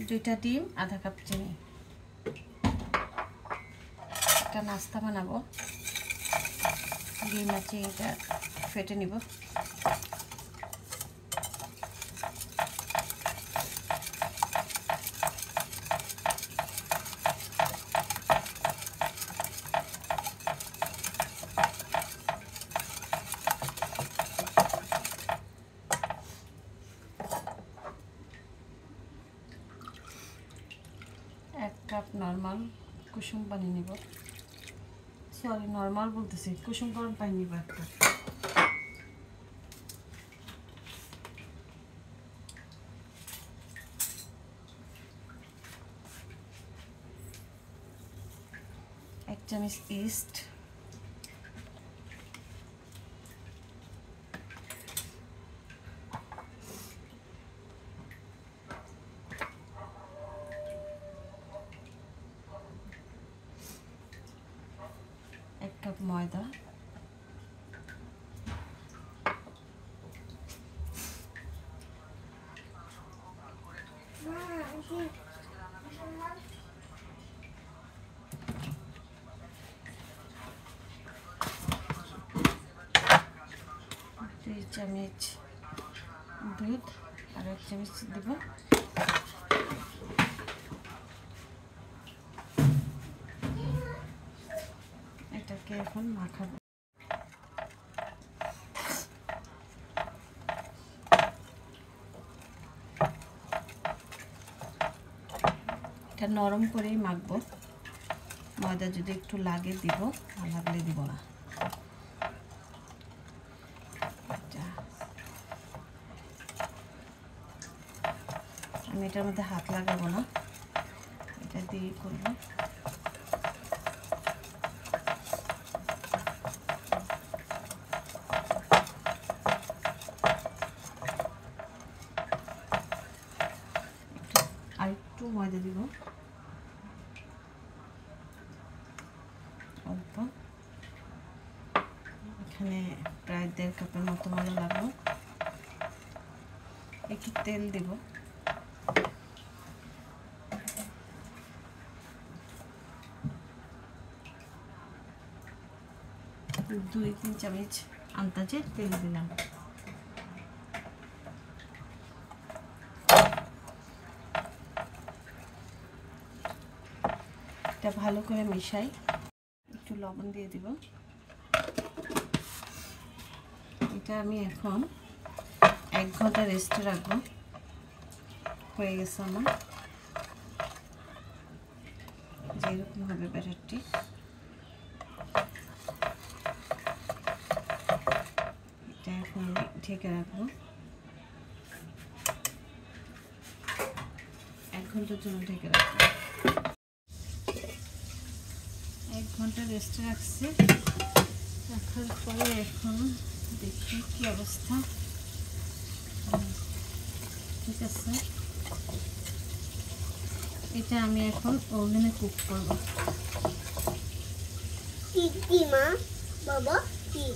2টা ডিম, আধা কাপ চিনি। একটা নাস্তা বানাবো, ডিম আর চিনিটা ফেটে নিব। কাপ নরমাল কুসুম পানি নিব, সরি নরমাল বলতেছি, কুসুম গরম পানি নিব একটা। এক চামচ ইস্ট, এক কাপ ময়দা, দুই চামচ দুধ আর এক চামচ দেব। এটাকে এখন মাখাবো। এটা নরম করেই মাখবো, ময়দা যদি একটু লাগে দিব, না লাগলে দিব না। আমি এটার মধ্যে হাত লাগাবো না, এটা দিয়ে করবো। আর একটু ময়দা দিব, অল্প। এখানে প্রায় 1.5 কাপের মতো ময়দা লাগবে। একটু তেল দিব, 2-3 চামচ আন্দাজে তেল দিলাম। এটা ভালো করে মিশাই, একটু লবণ দিয়ে দিব। এটা আমি এখন 1 ঘন্টা রেস্টে রাখবো। হয়ে গেছে আমার, যেরকম হবে ব্যাটারটি। এটা এখন ঢেকে রাখবো 1 ঘন্টার জন্য, ঢেকে রাখবো। 1 ঘন্টা রেস্টে রাখছি, রাখার পরে এখন দেখি কি অবস্থা। ঠিক আছে, এটা আমি এখন ওভেনে কুক করব। কি মা বাবা কি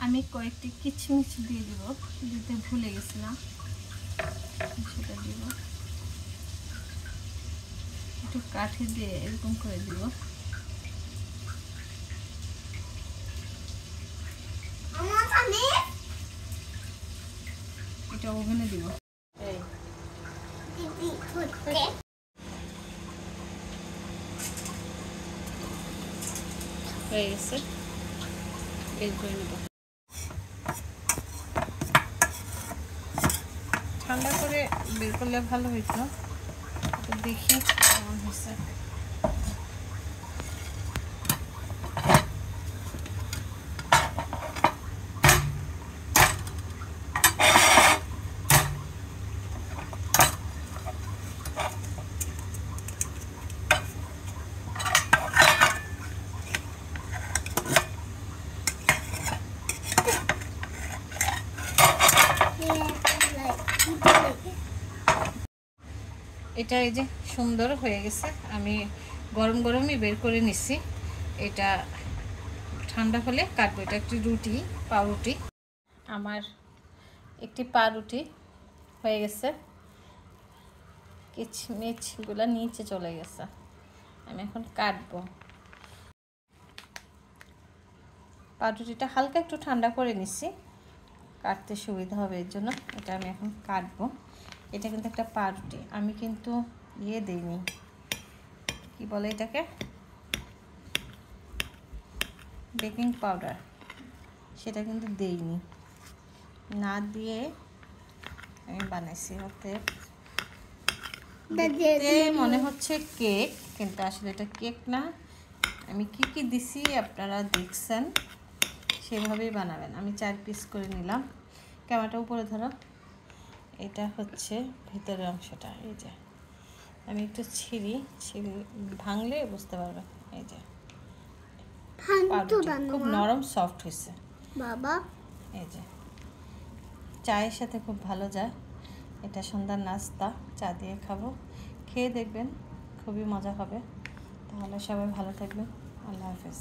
আমি কয়েকটি কিচমিচ দিয়ে দিব, দিতে ভুলে গেছিলাম, সেটা দিব। একটু কাঠি দিয়ে এরকম করে দিব। এটা ওভেনে দিব। হয়ে গেছে, বের করে নেব। ঠান্ডা করে বের করলে ভালো হইতো, দেখি কেমন হয়েছে। এটা এই যে সুন্দর হয়ে গেছে, আমি গরম গরমই বের করে নিছি। এটা ঠান্ডা হলে কাটবো। এটা একটি রুটি, পাউরুটি। আমার একটি পাউরুটি হয়ে গেছে, কিচমিচগুলো নিচে চলে গেছে। আমি এখন কাটবো। পাউরুটিটা হালকা একটু ঠান্ডা করে নিচ্ছি, কাটতে সুবিধা হবে এর জন্য। এটা আমি এখন কাটবো। এটা কিন্তু একটা পাউরুটি, আমি কিন্তু ইয়ে দিইনি, কি বলে এটাকে, বেকিং পাউডার, সেটা কিন্তু দেইনি, না দিয়ে আমি বানাইছি। হতে দেখতে মনে হচ্ছে কেক, কিন্তু আসলে এটা কেক না। আমি কি কি দিছি আপনারা দেখছেন, সেভাবেই বানাবেন। আমি 4 পিস করে নিলাম। ক্যামেরাটা উপরে ধরো। এটা হচ্ছে ভিতরের অংশটা। এই যে আমি একটু ছিঁড়ি ভাঙলে বুঝতে পারবেন। এই যে খুব নরম সফট হয়েছে বাবা। এই যে চায়ের সাথে খুব ভালো যায়। এটা সন্ধ্যার নাস্তা, চা দিয়ে খাবো। খেয়ে দেখবেন, খুবই মজা হবে। তাহলে সবাই ভালো থাকবেন। আল্লাহ হাফেজ।